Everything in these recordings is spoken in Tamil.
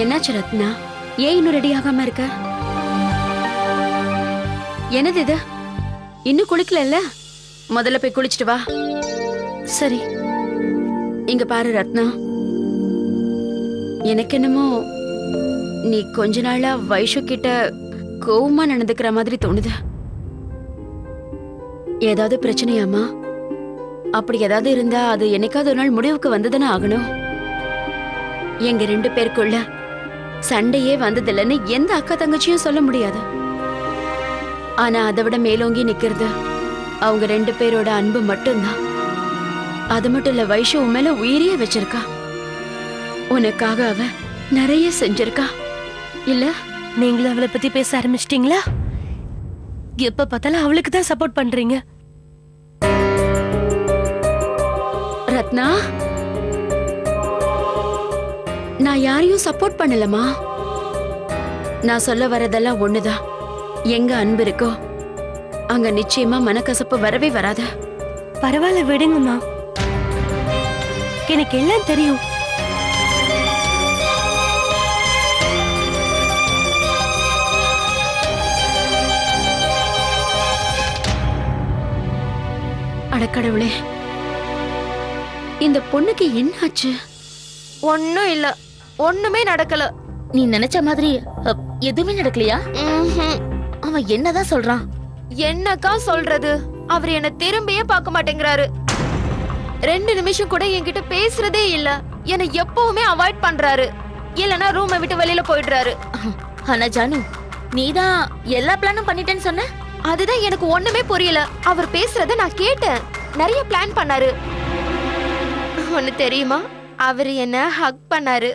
என்னாச்சு ரத்னா? ஏன் இன்னும் ரெடி ஆகாம இருக்க? என்னது இது? இன்னும் குளிக்கல? முதல்ல போய் குளிச்சிட்டு வா. சரி. இங்க பாரு ரத்னா, எனக்கு என்னமோ நீ கொஞ்ச நாளா வைஷு கிட்ட கோவமா நடந்துக்கிற மாதிரி தோணுது. ஏதாவது பிரச்சனையாமா? அப்படி ஏதாவது இருந்தா அது என்னைக்காவது ஒரு நாள் முடிவுக்கு வந்துதானே ஆகணும். எங்க 2 பேருக்குள்ள சண்டையே வந்ததில்லைன்னு எந்த அக்கா தங்கச்சியும் சொல்ல முடியாது. ஆனா அதை விட மேலோங்கி நிக்கிறது அவங்க 2 பேரோட அன்பு மட்டும்தான். அது மட்டும் இல்ல, வைஷு உன் மேல உயிரியே வச்சிருக்கா. உனக்காக அவ நிறைய செஞ்சிருக்கா இல்ல? நீங்களும் அவளை பத்தி பேச ஆரம்பிச்சிட்டீங்களா? எப்ப பார்த்தாலும் அவளுக்கு தான் சப்போர்ட் பண்றீங்க. ரத்னா, நான் யாரையும் சப்போர்ட் பண்ணலமா. நான் சொல்ல வரதெல்லாம் ஒண்ணுதான். எங்க அன்பு இருக்கோ அங்க நிச்சயமா மனக்கசப்பு வரவே வராது. பரவாயில்ல, விடுங்கம்மா. எனக்கு எல்லாம் தெரியும். அடக்கடவுளே, இந்த பொண்ணுக்கு என்னாச்சு? ஒண்ணும் இல்ல, ஒண்ணுமே நடக்கல. நீ நினைச்ச மாதிரி எதுவுமே நடக்கலையா? அவன் என்னதான் சொல்றான்? என்னக்கா சொல்றது? அவர் என்ன திரும்பியே பார்க்க மாட்டேங்கிறாரு. 2 நிமிஷம் கூட என்கிட்ட பேசுறதே இல்ல. என்ன எப்பவுமே அவாய்ட் பண்றாரு. இல்லனா ரூமை விட்டு வெளியில போயிடுறாரு. ஆனா ஜானு, நீதான் எல்லா பிளானும் பண்ணிட்டேன்னு சொன்ன. அதுதான் எனக்கு ஒண்ணுமே புரியல. அவர் பேசுறத நான் கேட்டேன். நிறைய பிளான் பண்ணாரு. ஒண்ணு தெரியுமா? அவர் என்ன ஹக் பண்ணாரு.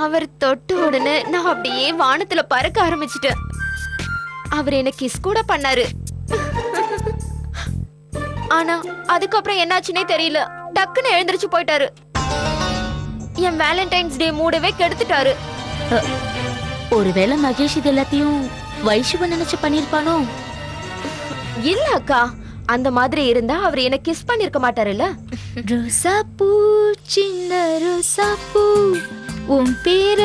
அவர் தொட்ட உடனே நான் அப்படியே வானத்துல பறக்க ஆரம்பிச்சிட்டேன். அவர் என்ன கிஸ் கூட பண்ணாரு. ஆனா அதுக்கப்புறம் என்னாச்சுன்னே தெரியல. டக்குன்னு எழுந்திருச்சு போயிட்டாரு. என் வேலண்டைன்ஸ் டே மூடவே கெடுத்துட்டாரு. ஒருவேளை மகேஷ் இது எல்லாத்தையும் வைஷுவ நினைச்சு பண்ணிருப்பானோ? இல்ல அக்கா, அந்த மாதிரி இருந்தா அவர் என்ன கிஸ் பண்ணிருக்க மாட்டாருல்ல. ரோசா பூ, சின்ன ரோசா பூ, உன் பேர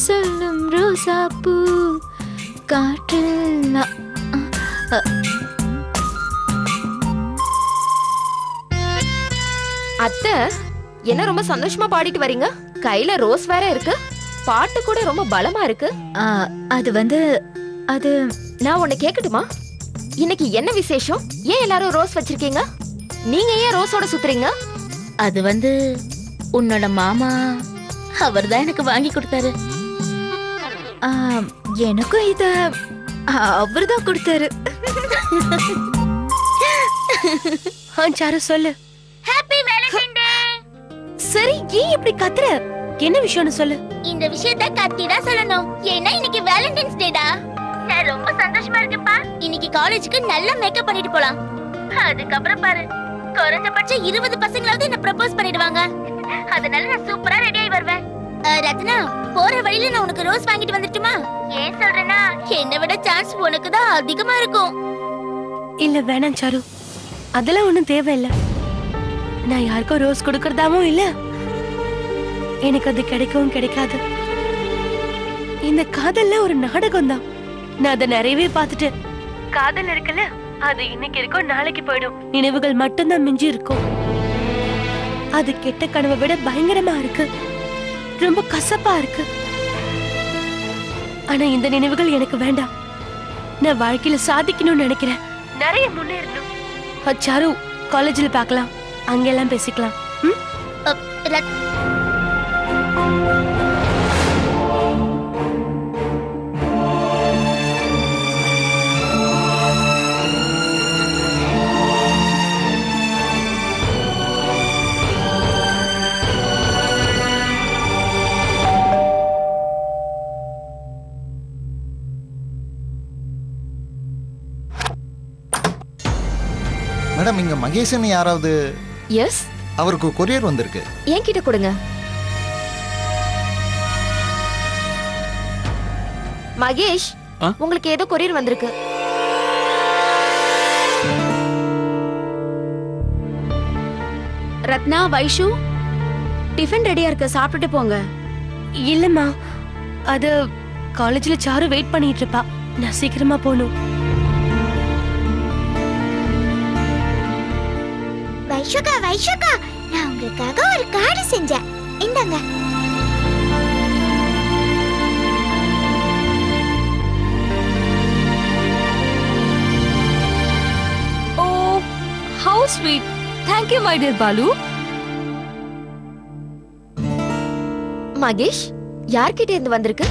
சொல்லும் ரோசா பூ, காற்றில் அத்தை, என்ன ரொம்ப சந்தோஷமா பாடிட்டு வரீங்க? கையில ரோஸ் வேற இருக்கு. பாட்டு கூட ரொம்ப பலமா இருக்கு. அது வந்து அது நான் உன்னை கேக்கட்டுமா? இன்னைக்கு என்ன விசேஷம்? ஏன் எல்லாரும் ரோஸ் வச்சிருக்கீங்க? நீங்க ஏன் ரோஸோட சுத்துறீங்க? அது வந்து உன்னோட மாமா அவர்தான் எனக்கு வாங்கி கொடுத்தாரு. எனக்கும் இத அவர்தான் கொடுத்தாரு. சாரு சொல்லு. ஹாப்பி வேலண்டைன் டே. சரி, ஏன் இப்படி கத்துற? என்ன விஷயம்னு சொல்லு. இந்த விஷயத்தை கத்தி தான் சொல்லணும். ஏன்னா இன்னைக்கு வேலண்டைன்ஸ் டேடா. நான் ரொம்ப சந்தோஷமா இருக்கேன்ப்பா. இன்னைக்கு காலேஜுக்கு நல்ல மேக்கப் பண்ணிட்டு போலாம். அதுக்கப்புறம் பாரு, குறைஞ்சபட்சம் 20 பசங்களாவது என்ன ப்ரப்போஸ் பண்ணிடுவாங்க. அதனால நான் சூப்பரா ரெடி ஆகி வருவேன். ரத்னா, போற வழியில நான் உனக்கு ரோஸ் வாங்கிட்டு வந்துட்டுமா? ஏன் சொல்றேன்னா, என்னை விட சான்ஸ் உனக்கு தான் அதிகமா இருக்கும். இல்ல வேணாம் சாரு, அதெல்லாம் ஒண்ணும் தேவையில்ல. நான் யாருக்கும் ரோஸ் கொடுக்கறதாவும் இல்ல, எனக்கு அது கிடைக்கவும் கிடைக்காது. இந்த காதல்ல ஒரு நாடகம் தான். நான் அதை நிறையவே பார்த்துட்டேன். காதல் இருக்குல்ல, அது இன்னைக்கு இருக்கும், நாளைக்கு போயிடும். நினைவுகள் மட்டும்தான் மிஞ்சி இருக்கும். அது கெட்ட கனவை விட பயங்கரமா இருக்கு, ரொம்ப கசப்பா இருக்கு. ஆனா இந்த நினைவுகள் எனக்கு வேண்டாம். நான் வாழ்க்கையில சாதிக்கணும்னு நினைக்கிறேன், நிறைய முன்னேறணும். சாரு, காலேஜ்ல பார்க்கலாம், அங்கெல்லாம் பேசிக்கலாம். மேடம், இங்க மகேஷன் யாராவது? எஸ், அவருக்கு கொரியர் வந்திருக்கு. என்கிட்ட கொடுங்க. மகேஷ், உங்களுக்கு ஏதோ கொரியர் வந்திருக்கு. ரத்னா, வைஷு, டிஃபன் ரெடியா இருக்கு, சாப்பிட்டுட்டு போங்க. இல்லம்மா, அது காலேஜ்ல சாரு வெயிட் பண்ணிட்டு இருப்பா. நான் சீக்கிரமா போகணும். வைஷுகா வைஷுகா, நான் உங்களுக்காக ஒரு கார்டு செஞ்சேன், இந்தாங்க. Oh, how sweet. Thank you my dear Balu. Mahesh, யார்கிட்ட இருந்து வந்திருக்கு?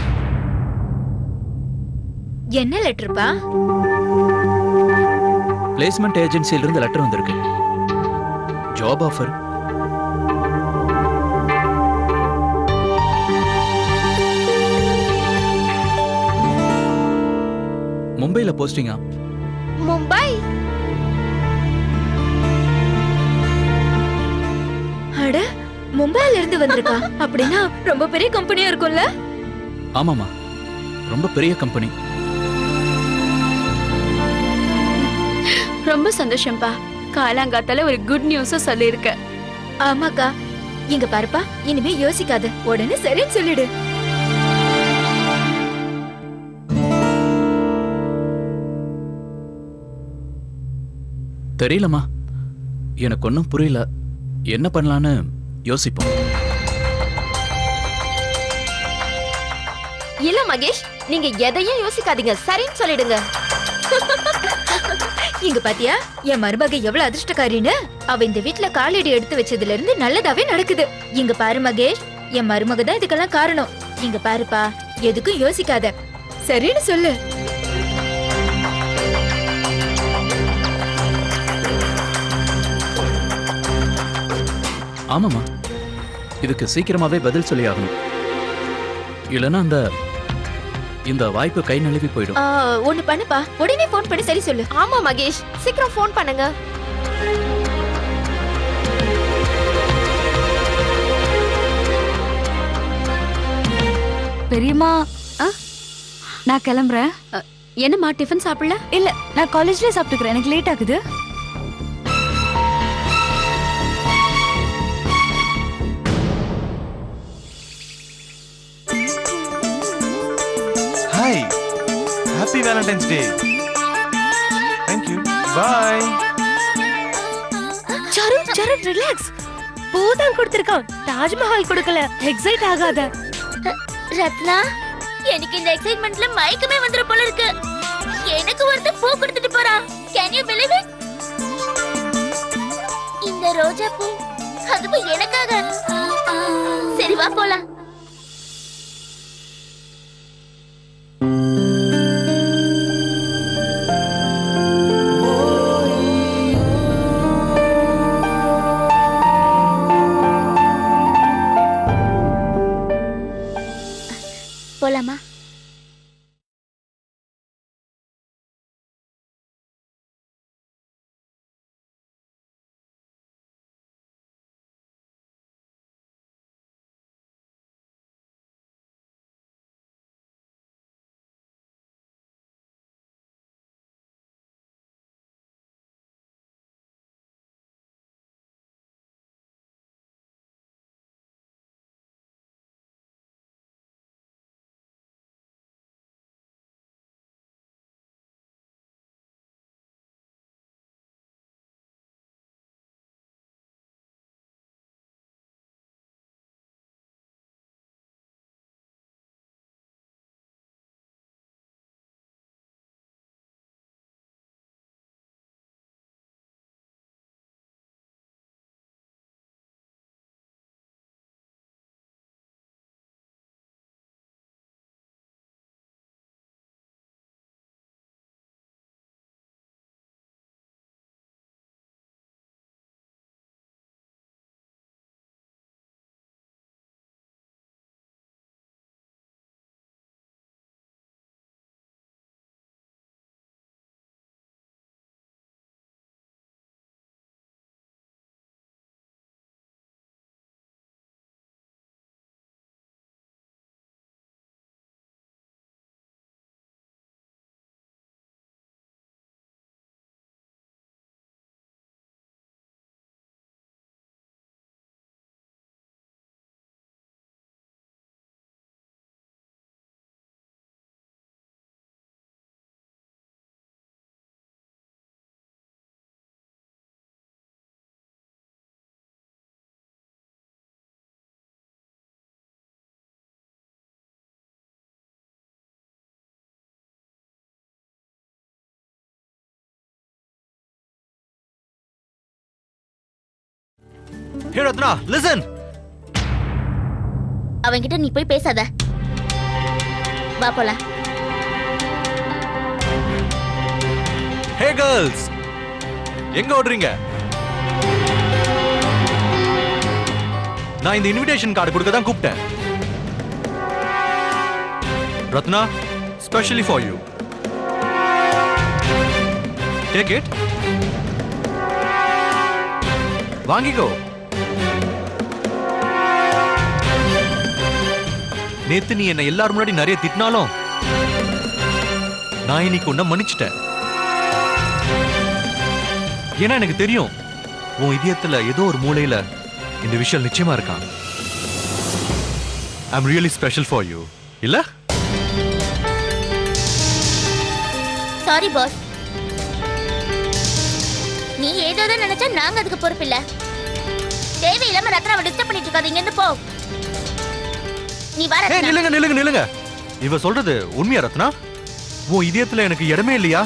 என்ன லெட்டர்ப்பா? பிளேஸ்மெண்ட் ஏஜென்சியில இருந்து லெட்டர் வந்திருக்கு. Job offer. மும்பைல போஸ்டிங்கா? மும்பை? அட, மும்பைல இருந்து வந்திருக்கா? அப்படின்னா ரொம்ப பெரிய கம்பெனியா இருக்கும்ல? ஆமாமா, ரொம்ப பெரிய கம்பெனி. ரொம்ப சந்தோஷம்பா. காலாங்காத்தால ஒரு குட் நியூஸ சொல்லிருக்க. ஆமாக்கா, இங்க பாருப்பா, இனிமே யோசிக்காத, உடனே சரின்னு சொல்லிடு. தெரியலமா, எனக்கு ஒன்றும் புரியல. என்ன பண்ணலான்னு யோசிப்போம். இல்ல மகேஷ், நீங்க எதையும் யோசிக்காதீங்க, சரின்னு சொல்லிடுங்க. இங்க பாத்தியா என் மருமக எவ்வளவு அதிர்ஷ்டக்காரின்னு? அவ இந்த வீட்ல காலடி எடுத்து வச்சதுல இருந்து நல்லதாவே நடக்குது. இங்க பாரு மகேஷ், என் மருமக தான் இதுக்கெல்லாம் காரணம். இங்க பாருப்பா, எதுக்கும் யோசிக்காத, சரின்னு சொல்லு. ஆமாமா, இதுக்கு சீக்கிரமாவே பதில் சொல்லி ஆகணும். இல்லைன்னா இந்த வாய்ப்பு கை நழுவி போயிடும். ஒண்ணு பண்ணுப்பா, உடனே போன் பண்ணி சரி சொல்லு. ஆமா மகேஷ், சீக்கிரம் ஃபோன் பண்ணுங்க. பெரியம்மா, நான் கிளம்புறேன். என்னம்மா, டிஃபன் சாப்பிடல? இல்ல, நான் காலேஜ்லயே சாப்பிட்டுக்கிறேன், எனக்கு லேட் ஆகுது. Hi. Happy Valentine's Day. Thank you. Bye. Charu, Charu relax. பூதான் கொடுத்திருக்கான், தாஜ்மஹால் கொடுக்கல. எக்ஸைட் ஆகாத. ரத்னா, எனக்கு இந்த எக்ஸைட்மென்ட்ல மயக்கமே வந்துற போல இருக்கு. எனக்கு ஒருத்தன் பூ கொடுத்துட்டு போறா. Can you believe it? இந்த ரோஜா பூ, அதுவும் எனக்காக. சரி வா போலாம். போலாமா? ஹே ரத்னா லிசன். அவன்கிட்ட நீ போய் பேசாத. வா போலாம். ஹே கேர்ள்ஸ், எங்க ஓடுறீங்க? நான் இந்த இன்விடேஷன் கார்டு கொடுக்க தான் கூப்பிட்டேன். Ratna, specially for you. Take it. வாங்கிக்கோ. நேத்து நீ என்ன எல்லாரும் முன்னாடி நிறைய திட்டினாலும் நான் இன்னைக்கு உன்னை மன்னிச்சிட்டேன். ஏன்னா எனக்கு தெரியும் உன் இதயத்துல ஏதோ ஒரு மூலையில இந்த விஷயம் நிச்சயமா இருக்கான். I am really special for you. இல்ல? Sorry boss. நீ ஏதோ நினைச்சா நாங்க அதுக்கு பொறுப்பில்ல. தேவையில்லாம ரத்னாவை டிஸ்டர்ப் பண்ணிட்டு இருக்காதீங்க. இருந்து போ. நீ வா ரத்னா. நில்லுங்க நில்லுங்க நில்லுங்க. இவ சொல்றது உண்மையா ரத்னா? உன் இதயத்துல எனக்கு இடமே இல்லையா?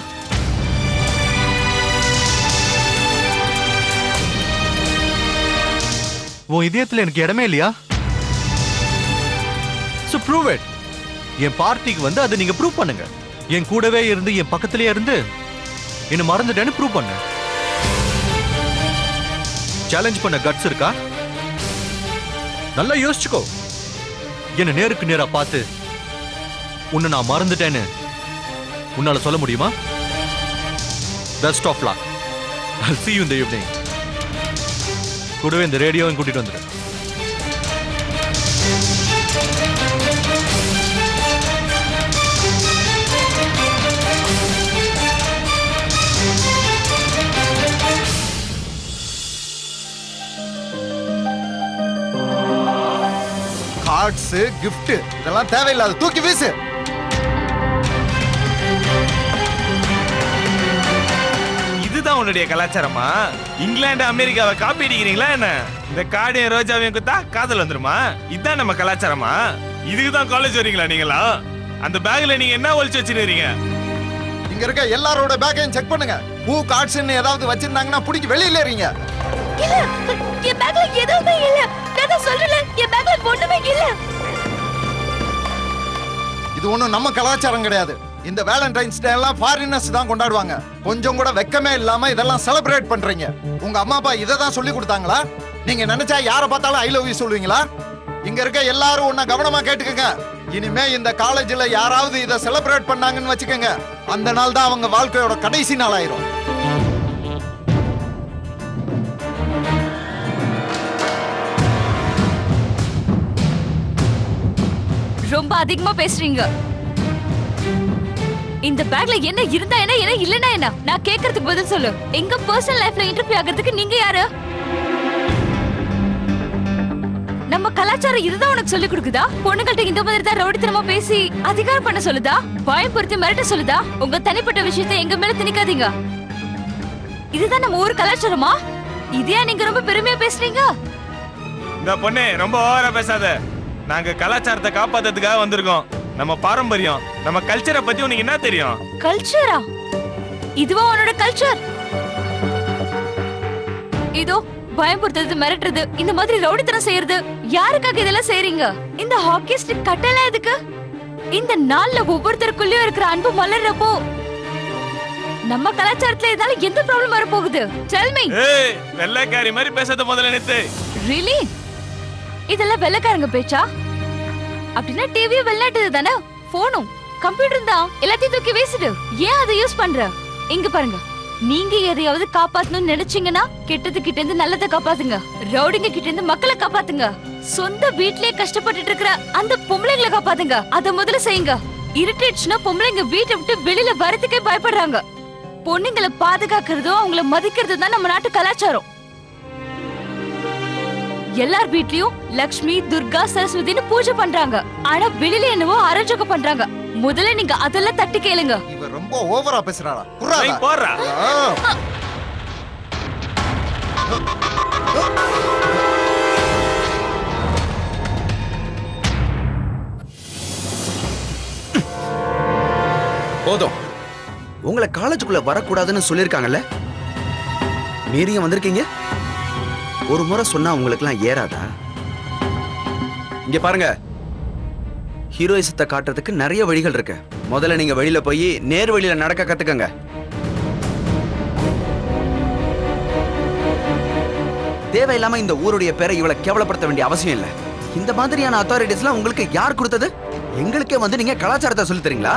உன் இதயத்துல எனக்கு இடமே இல்லையா? So prove it. என் பார்ட்டிக்கு வந்து அதை நீங்க ப்ரூவ் பண்ணுங்க. என் கூடவே இருந்து என் பக்கத்திலேயே இருந்து என்ன மறந்துட்டேன்னு ப்ரூவ் பண்ணு. சேலஞ்ச் பண்ண கட்ஸ் இருக்கா? நல்லா யோசிச்சுக்கோ. என்ன நேருக்கு நேரா பார்த்து உன்னை நான் மறந்துட்டேன்னு உன்னால சொல்ல முடியுமா? Best of luck. I'll see you in the evening. கூடவே இந்த ரேடியோவையும் கூட்டிட்டு வந்துடு. கார்ட்ஸ், gift இதெல்லாம் தேவையில்லாத தூக்கி வீசு. இதுதான் உன்னுடைய கலாச்சாரமா? இங்கிலாந்து அமெரிக்காவை காப்பி அடிக்கிறீங்களா என்ன? இந்த காடையும் ரோஜாவையும் குத்தா காதல் வந்துருமா? இதுதான் நம்ம கலாச்சாரமா? இதுக்கு தான் காலேஜ் வரீங்களா நீங்களா? அந்த பேக்ல நீங்க என்ன ஒளிச்சு வச்சிருக்கீங்க? இங்க இருக்க எல்லாரோட பேக்கையும் செக் பண்ணுங்க. பூ கார்ட்ஸ்ன்னு ஏதாவது வச்சிருந்தாங்கன்னா புடிக்கி வெளியில எறிங்க. இல்ல, என் பேக்ல எதுவுமே இல்ல. நான் தான் சொல்றேன்ல, என் பேக்ல ஒண்ணுமே இல்ல. இது ஒண்ணும் நம்ம கலாச்சாரம் கிடையாது. இந்த வேலண்டைன்ஸ் டே எல்லாம் ஃபாரினர்ஸ் தான் கொண்டாடுவாங்க. கொஞ்சம் கூட வெக்கமே இல்லாம இதெல்லாம் செலிப்ரேட் பண்றீங்க. உங்க அம்மா அப்பா இதை தான் சொல்லி கொடுத்தாங்களா? நீங்க நினைச்சா யாரை பார்த்தாலும் ஐ லவ் யூ சொல்லுவீங்களா? இங்க இருக்க எல்லாரும் உன்னை கவனமா கேட்டுக்கங்க. இனிமே இந்த காலேஜ்ல யாராவது இதை செலிப்ரேட் பண்ணாங்கன்னு வச்சுக்கோங்க, அந்த நாள் தான் அவங்க வாழ்க்கையோட கடைசி நாள் ஆயிரும். ரொம்ப அதிகமா பேசுறீங்க. இந்த பேக்ல என்ன இருந்தா என்ன, என்ன இல்லனா என்ன? நான் கேக்குறதுக்கு பதில் சொல்லு. எங்க பர்சனல் லைஃப்ல இன்டர்வியூ ஆகிறதுக்கு நீங்க யாரு? நம்ம கலாச்சாரம் இதுதான் உனக்கு சொல்லி கொடுக்குதா? பொண்ணுங்கள்ட்ட இந்த மாதிரி தான் ரவுடித்தனமா பேசி அதிகாரம் பண்ண சொல்லுதா? பயம்படுத்தி மிரட்ட சொல்லுதா? உங்க தனிப்பட்ட விஷயத்தை எங்க மேல திணிக்காதீங்க. இதுதான் நம்ம ஊர் கலாச்சாரமா? இதையா நீங்க ரொம்ப பெருமையா பேசுறீங்க? இந்த பொண்ணே ரொம்ப ஓவரா பேசாத. நாங்க கலாச்சாரத்தை காப்பாத்துறதுக்காக வந்திருக்கோம். நம்ம பாரம்பரியம், நம்ம கல்ச்சரை பத்தி உனக்கு என்ன தெரியும்? கல்ச்சரா? இதுவா உன்னோட கல்ச்சர்? இதோ பயப்படுத்துறது, மிரட்டுறது, இந்த மாதிரி ரவுடித்தனம் செய்யறது, யாருக்காக இதெல்லாம் செய்றீங்க? இந்த ஹாக்கி ஸ்டிக் கட்டெல்லாம் எதுக்கு? இந்த நாள்ல ஒவ்வொருத்தருக்குள்ளயும் இருக்கிற அன்பு மலர்றப்போ நம்ம கலாச்சாரத்துல இதனால எந்த ப்ராப்ளம் வர போகுது? Tell me. ஏய், வெள்ளைக்காரி மாதிரி பேசாத முதல்ல நித்து. Really? இதெல்லாம் வெள்ளைக்காரங்க பேச்சா? அப்படின்னா டிவி வெளிநாட்டு தானே? போனும் கம்ப்யூட்டர் தான். எல்லாத்தையும் தூக்கி வீசிடு. ஏன் அதை யூஸ் பண்ற? இங்க பாருங்க, நீங்க எதையாவது காப்பாத்தணும்னு நினைச்சீங்கன்னா கெட்டது கிட்ட இருந்து நல்லதை காப்பாத்துங்க. ரவுடிங்க கிட்ட இருந்து மக்களை காப்பாத்துங்க. சொந்த வீட்லயே கஷ்டப்பட்டுட்டு இருக்கிற அந்த பொம்பளைங்களை காப்பாத்துங்க. அத முதல்ல செய்யுங்க. இருட்டுச்சுன்னா பொம்பளைங்க வீட்டை விட்டு வெளியில வரதுக்கே பயப்படுறாங்க. பொண்ணுங்களை பாதுகாக்கிறதும் அவங்கள மதிக்கிறதும் தான் நம்ம நாட்டு கலாச்சாரம். எல்லார் வீட்லயும் லக்ஷ்மி, துர்கா, சரஸ்வதினு பூஜை பண்றாங்க. ஆனா வெளியில என்னவோ அராஜகம் பண்றாங்க. முதல்ல நீங்க அதெல்லாம் தட்டி கேளுங்க. இவ ரொம்ப ஓவரா பேசுறாளா? நீ போறா. போதும். உங்களை காலேஜுக்குள்ள வரக்கூடாதுன்னு சொல்லிருக்காங்கல்ல, மீறியும் வந்திருக்கீங்க. ஒரு முறை சொன்னா உங்களுக்குலாம் ஏறாதா? இங்க பாருங்க, ஹீரோயிசத்தை காட்டுறதுக்கு நிறைய வழிகள் இருக்கு. முதல்ல நீங்க வெளியில போய் நேர் வழியில நடக்க கத்துக்கங்க. தேவையில்லாம இந்த ஊருடைய பேரை இவ்வளவு கேவலப்படுத்த வேண்டிய அவசியம் இல்லை. இந்த மாதிரியான அத்தாரிட்டிஸ்லாம் உங்களுக்கு யார் கொடுத்தது? எங்களுக்கே வந்து நீங்க கலாச்சாரத்தை சொல்லி தரீங்களா?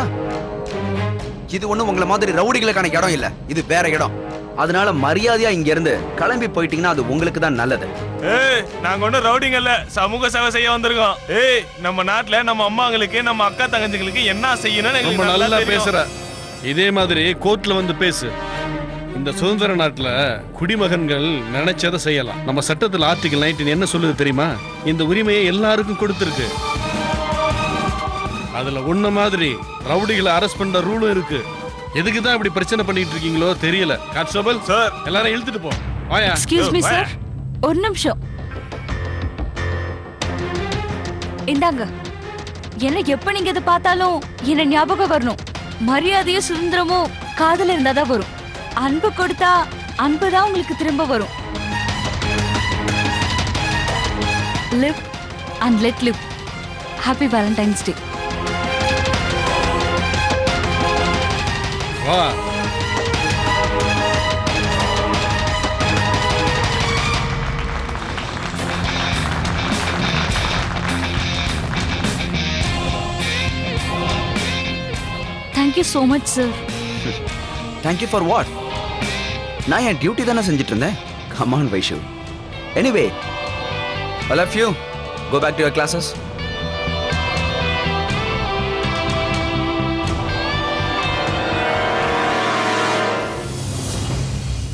இது ஒண்ணும் உங்களை மாதிரி ரவுடிகளுக்கான இடம் இல்ல, இது வேற இடம். அதனால மரியாதையா இங்க இருந்து கிளம்பி போயிட்டீங்கன்னா அது உங்களுக்கு தான் நல்லது. ஏய், நாங்க ஒன்றும் ரவுடிங் இல்ல, சமூக சேவை செய்ய வந்திருக்கோம். ஏய், நம்ம நாட்டுல நம்ம அம்மாங்களுக்கு நம்ம அக்கா தங்கச்சிங்களுக்கு என்ன செய்யணும்னு எங்களுக்கு நல்லா பேசுற. இதே மாதிரி கோர்ட்ல வந்து பேசு. இந்த சுதந்திர நாட்டுல குடிமகன்கள் நினைச்சதை செய்யலாம். நம்ம சட்டத்துல ஆர்டிகல் 19 என்ன சொல்லுது தெரியுமா? இந்த உரிமையை எல்லாருக்கும் கொடுத்திருக்கு. அதுல ஒண்ணு மாதிரி ரவுடிகளை அரெஸ்ட் பண்ற ரூலும் இருக்கு. எதுக்கு தான் இப்படி பிரச்சனை பண்ணிட்டு இருக்கீங்களோ தெரியல. கான்ஸ்டபிள் சார், எல்லாரும் இழுத்துட்டு போ. வாயா. எக்ஸ்கியூஸ் மீ சார், ஒரு நிமிஷம். இந்தாங்க. எனக்கு எப்ப நீங்க இதை பார்த்தாலும் என்ன ஞாபகம் வரணும். மரியாதையும் சுதந்திரமும் காதல இருந்தாதான் வரும். அன்பு கொடுத்தா அன்பு தான் உங்களுக்கு திரும்ப வரும். Live and let live. Happy Valentine's day. வா. Thank you so much sir. Thank you for what? நான் என் டியூட்டி தானே செஞ்சுட்டு இருந்தேன். Come on Vaishu. Anyway, I love you. Go back to your classes.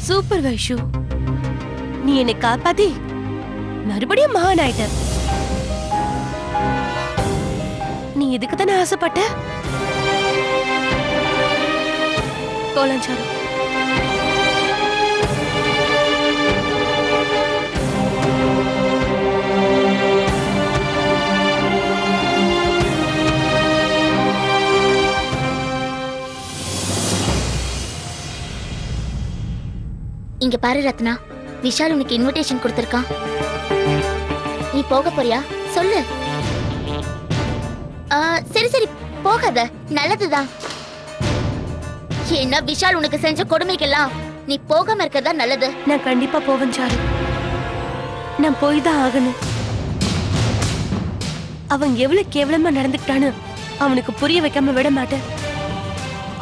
Super Vaishu, நீ என்னை காப்பாத்தி மறுபடியும் மகான் ஆயிட்ட. நீ இதுக்கு தானே ஆசைப்பட்ட. போலாம் சாரு. இங்க பாரு ரத்னா, விஷால் உனக்கு இன்விடேஷன் கொடுத்திருக்கான். நீ போக போறியா? சொல்லு. சரி சரி, போகாத, நல்லதுதான். என்ன விஷால் உனக்கு செஞ்ச கொடுமைக்கெல்லாம் நீ போகாம இருக்கதா நல்லது. நான் கண்டிப்பா போவேன் சாரு. நான் போய் தான் ஆகணும். அவன் எவ்வளவு கேவலமா நடந்துக்கிட்டான்னு அவனுக்கு புரிய வைக்காம விட மாட்டேன்.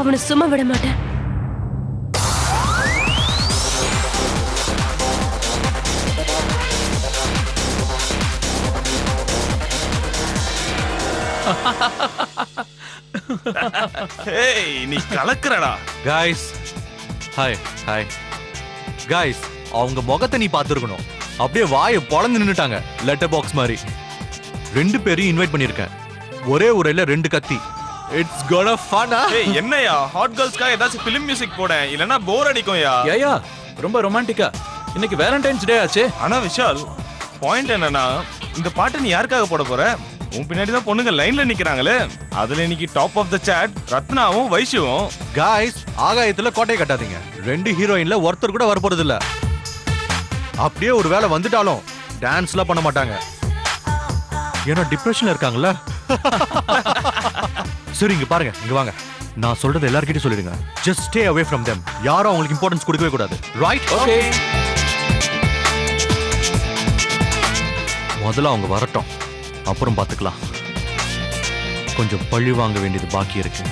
அவனை சும்மா விட மாட்டேன். ஏய், நீ கலக்குறடா. Guys, hi hi guys. அவங்க முகத்தை நீ பார்த்துருக்கணும். அப்படியே வாயை பொளந்து நின்னுட்டாங்க லெட்டர் பாக்ஸ் மாதிரி. 2 பேரையும் இன்வைட் பண்ணியிருக்கேன். ஒரே உரையில 2 கத்தி. It's gonna fun. ஏய், என்னையா ஹாட் கேர்ள்ஸ்க்காக ஏதாச்சும் ஃபிலிம் மியூசிக் போட, இல்லனா போர் அடிக்கும்யா. ஏயா ரொம்ப ரொமான்டிக்கா. இன்னைக்கு வேலண்டைன்ஸ் டே ஆச்சே. ஆனா விஷால், பாயிண்ட் என்னன்னா, இந்த பாட்டு நீ யாருக்காக போட போற? உன் பின்னாடி தான் பொண்ணுங்க லைன்ல நிக்கிறாங்களே. அதுல இன்னைக்கு டாப் ஆஃப் த சாட் ரத்னாவும் வைஷுவும். காய்ஸ், ஆகாயத்துல கோட்டையை கட்டாதீங்க. 2 ஹீரோயின்ல ஒருத்தர் கூட வரப்போறது இல்ல. அப்படியே ஒரு வேளை வந்துட்டாலும் டான்ஸ்லாம் பண்ண மாட்டாங்க. ஏன்னா டிப்ரெஷன்ல இருக்காங்கல்ல. சரி, இங்க பாருங்க, இங்க வாங்க. நான் சொல்றது எல்லார்கிட்டயும் சொல்லிடுங்க. Just stay away from them. யாரும் அவங்களுக்கு இம்பார்ட்டன்ஸ் கொடுக்கவே கூடாது. ரைட்? ஓகே. முதல்ல அவங்க வரட்டும், அப்புறம் பாத்துக்கலாம். கொஞ்சம் பழி வாங்க வேண்டியது பாக்கி இருக்கு.